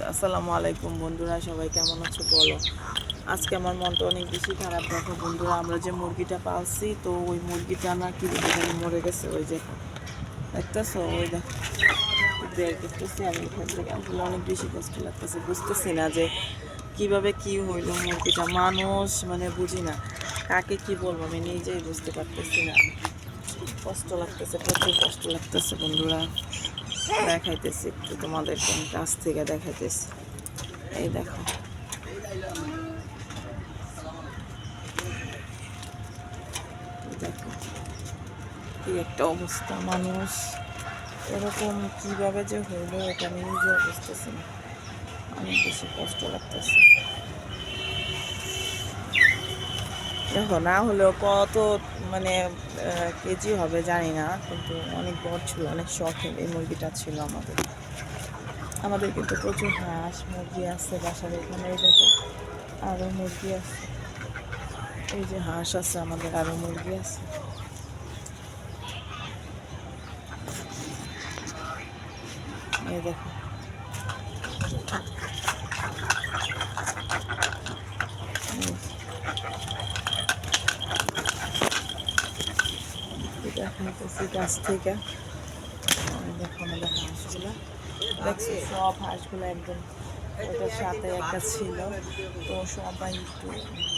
আসসালামু আলাইকুম বন্ধুরা, সবাই কেমন আছো বলো। আজকে আমার মনটা অনেক বেশি খারাপ। দেখো বন্ধুরা, আমরা যে মুরগিটা পালছি, তো ওই মুরগিটা না কি এখানে মরে গেছে। ওই যে দেখতেছো, ওই দেখো বের করতেছি আমি এখান থেকে। আসলে অনেক বেশি কষ্ট লাগতেছে, বুঝতেছি না যে কিভাবে কি হইলো মুরগিটা। মানুষ মানে বুঝি না, কাকে কি বলবো আমি নিজেই বুঝতে পারতেছি না। কষ্ট লাগতেছে, প্রচুর কষ্ট লাগতেছে বন্ধুরা। দেখাইতেছি একটু তোমাদেরকে, আমি কাছ থেকে দেখাইতেছি। এই দেখো, দেখো কি একটা অবস্থা। মানুষ এরকম কিভাবে যে হইলো এটা আমি নিজেও বুঝতেছি না। অনেক বেশি কষ্ট লাগতেছে। দেখো, না হলেও কত মানে কেজি হবে জানি না, কিন্তু অনেক বড় ছিল, অনেক শখের এই মুরগিটা ছিল আমাদের। আমাদের কিন্তু প্রচুর হাঁস মুরগি আছে বাসার এখানে। এই দেখো আরও মুরগি আছে, এই যে হাঁস আছে আমাদের, আরও মুরগি আছে। এই দেখো, দেখাইতেছি গাছ থেকে। দেখো আমাদের হাঁসগুলো, দেখছি সব হাঁসগুলো একদম ওটার সাথে একটা ছিল। তো সবাই একটু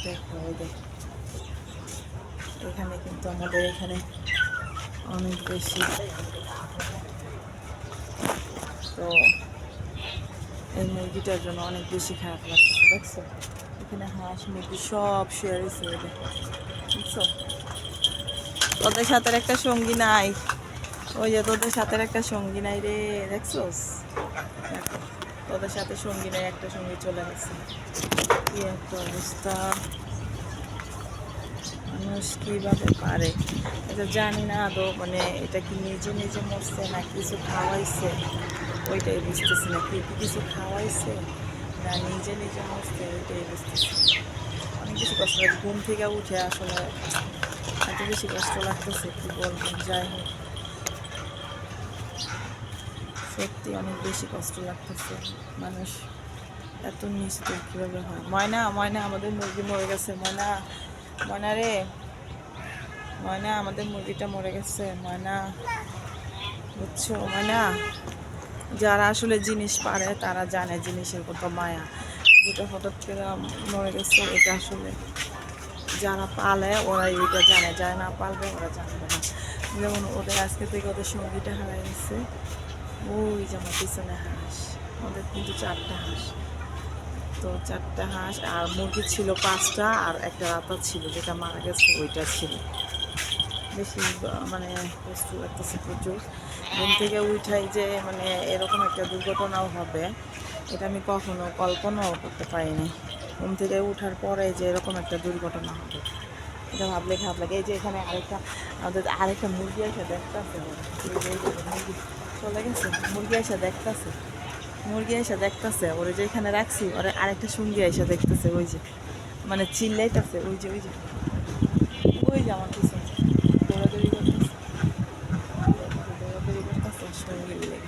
দেখো, ওই দেখো এখানে কিন্তু আমাদের এখানে অনেক বেশি। তো এই মুরগিটার জন্য অনেক বেশি খারাপ লাগছে। দেখছো এখানে হাঁস মুরগি সব শুয়ে রয়েছে। ওই দেখো, বুঝছো তোদের সাথে একটা সঙ্গী নাই। ওই যে তোদের সাথে একটা সঙ্গী নাই রে, দেখছোস? দেখো তোদের সাথে সঙ্গী নাই, একটা সঙ্গী চলে গেছে। কি একটা অবস্থা, মানুষ কিভাবে পারে এটা জানি না। আদৌ মানে এটা কি নিজে নিজে মরছে না কিছু খাওয়াইছে, ওইটাই বুঝতেছি না। কি কিছু খাওয়াইছে না নিজে নিজে মরছে, ওইটাই বুঝতেছি না। অনেক বেশি কষ্ট লাগছে ঘুম থেকে উঠে, আসলে এত বেশি কষ্ট লাগতেছে কি বলবো। যাই হোক, সত্যি অনেক বেশি কষ্ট লাগতেছে। মানুষ এত নিষ্ঠুর কীভাবে হয়। ময়না, ময়না আমাদের মুরগি মরে গেছে। ময়না, ময়না রে, ময়না আমাদের মুরগিটা মরে গেছে। ময়না, বুঝছো ময়না? যারা আসলে জিনিস পারে তারা জানে জিনিসের কত মায়া। যেটা হঠাৎ করে মরে গেছে, এটা আসলে যারা পালে ওরাই এটা জানে, যারা না পালবে ওরা জানবে না। যেমন ওদের আজকে থেকে ওদের সঙ্গীটা হারাই গেছে। ওই যে আমার পিছনে হাঁস, ওদের কিন্তু 4টা হাঁস। তো 4টা হাঁস আর মুরগি ছিল 5টা, আর একটা রাতা ছিল যেটা মারা গেছে, ওইটা ছিল বেশি। মানে কষ্ট লাগতেছে প্রচুর। ঘুম থেকে উঠাই যে মানে এরকম একটা দুর্ঘটনাও হবে এটা আমি কখনো কল্পনাও করতে পারিনি। ঘুম থেকে উঠার পরে যে এরকম একটা দুর্ঘটনা হবে এটা ভাবলে খারাপ লাগে। এই যে এখানে আরেকটা মুরগি এসে দেখতেছে, মুরগি চলে গেছে, মুরগি এসে দেখতেছে, মুরগি এসে দেখতেছে ওরে যে এখানে রাখছি, ওরে আরেকটা সঙ্গী এসে দেখতেছে। ওই যে মানে চিল্লাইতেছে, ওই যে ওই যে ওই যে আমার পিছনে দৌড়াদৌড়ি করতেছে, দৌড়াদৌড়ি করতেছে সঙ্গী লেগে।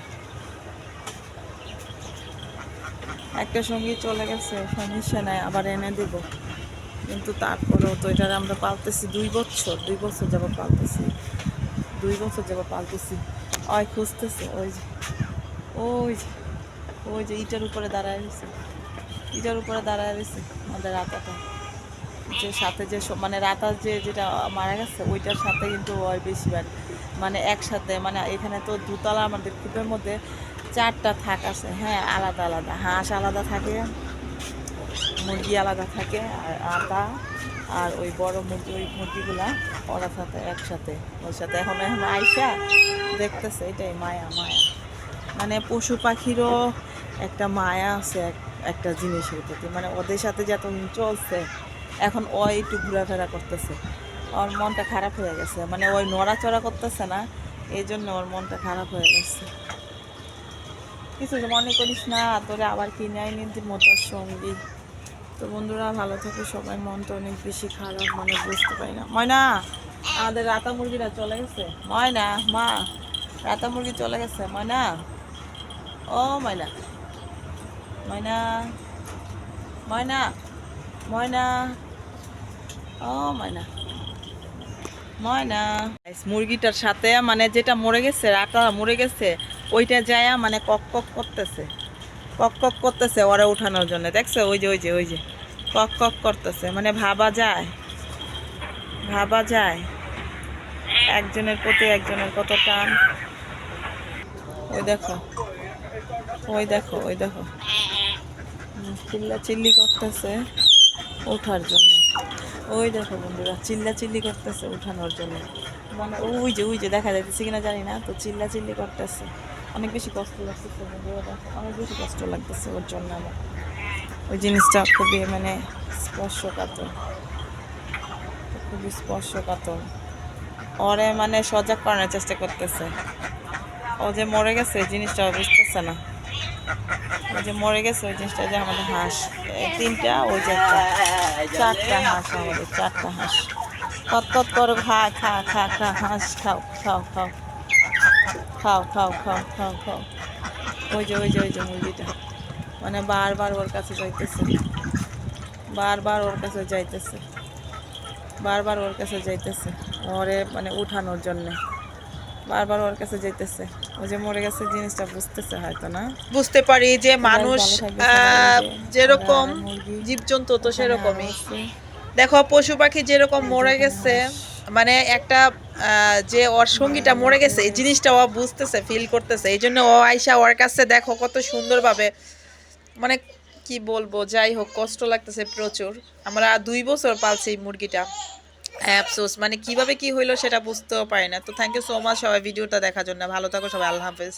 একটা সঙ্গী চলে গেছে, সমস্যা নাই, আবার এনে দিব। কিন্তু তারপরেও তো এটা আমরা পালতেছি 2 বছর, 2 বছর যাবো পালতেছি, 2 বছর যাবো পালতেছি। ওই খুঁজতেছে, ওই যে ওই যে ওই যে ইটার উপরে দাঁড়ায় রয়েছে, ইটার উপরে দাঁড়ায় রয়েছে আমাদের রাতাটা। যে সাথে যে মানে রাতার যেটা মারা গেছে ওইটার সাথে কিন্তু ওই বেশিবার মানে একসাথে, মানে এখানে তো দুতলা, আমাদের কূপের মধ্যে 4টা থাক আছে। হ্যাঁ, আলাদা আলাদা হাঁস আলাদা থাকে, মুরগি আলাদা থাকে, আর আটা আর ওই বড় মুরগি, ওই মুরগিগুলা ওরা সাথে একসাথে, ওর সাথে এখন এখন আইসা দেখতেছে। এটাই মায়া, মায়া মানে পশু পাখিরও একটা মায়া আছে একটা জিনিসের প্রতি। মানে ওদের সাথে যতদিন চলছে, এখন ওই একটু ঘোরাফেরা করতেছে, ওর মনটা খারাপ হয়ে গেছে। মানে ওই নড়াচড়া করতেছে না, এই জন্য ওর মনটা খারাপ হয়ে গেছে। কিছু মনে করিস না, তোরে আবার কিনে আইনি মতো সঙ্গী। তো বন্ধুরা, ভালো থাকো সবাই। মনটা অনেক বেশি খারাপ, মানে বুঝতে পারি না। ময়না, আমাদের রাতা মুরগিরা চলে গেছে। ময়না মা, রাতা মুরগি চলে গেছে। ময়না, ও ময়না, ময়না ময়না ময়না ও ময়না ময়না। মুরগিটার সাথে মানে যেটা মরে গেছে, রাটা মরে গেছে, ওইটা যায় মানে কক কক করতেছে, কক কক করতেছে ওরা উঠানোর জন্য। দেখছো ওই যে ওই যে ওই যে কক কক করতেছে, মানে ভাবা যায়, ভাবা যায় একজনের প্রতি একজনের কত টান। ওই দেখো ওই দেখো ওই দেখো চিল্লা চিল্লি করতেছে ওঠার জন্য। ওই দেখো বন্ধুরা চিল্লা চিল্লি করতেছে উঠানোর জন্য, মানে ওই যে দেখা যাইতেছে কিনা জানি না, তো চিল্লা চিল্লি করতেছে। অনেক বেশি কষ্ট লাগতেছে বন্ধুরা, দেখো অনেক বেশি কষ্ট লাগতেছে ওর জন্য আমার। ওই জিনিসটা খুবই মানে স্পর্শকাতর, খুবই স্পর্শকাতর। ওরে মানে সজাগ করানোর চেষ্টা করতেছে। ও যে মরে গেছে এই জিনিসটা বুঝতেছে না, ও যে মরে গেছে ওই জিনিসটা। যে আমাদের হাঁস তিনটা, ওই যে একটা, চারটা হাঁস, আমাদের চারটা হাঁস কত কত করে খা খা খা খা হাঁস খাও খাও খাও খাও খাও খাও খাও খাও। ওই যে ওই যে ওই যে মুরগিটা মানে বারবার ওর কাছে যাইতেছে, বারবার ওর কাছে যাইতেছে, বারবার ওর কাছে যাইতেছে, ওরে মানে উঠানোর জন্যে বারবার ওর কাছে যাইতেছে। ও যে মরে গেছে জিনিসটা বুঝতেছে হয়তো না। বুঝতে পারি যে মানুষ ভালো থাকবে সবাই। যেরকম মুরগি জীবজন্তু তো ওখানে আরো সেরকমই। আছে, দেখো পশু পাখি যেরকম এই যে মরে এখানে গেছে, হাঁস। মানে একটা যে ওর সঙ্গীটা মরে গেছে এই জিনিসটা ও বুঝতেছে, ফিল করতেছে। এই জন্য ও আইসা ওর কাছে দেখো কত সুন্দরভাবে, মানে কি বলবো, যাই হোক কষ্ট লাগতেছে প্রচুর। আমরা 2 বছর পালছি এই মুরগিটা। আফসোস মানে কিভাবে কি হইলো সেটা বুঝতেও পারি না। তো থ্যাংক ইউ সো মাচ সবাই ভিডিওটা দেখার জন্য। ভালো থাকো সবাই, আল্লাহ হাফেজ।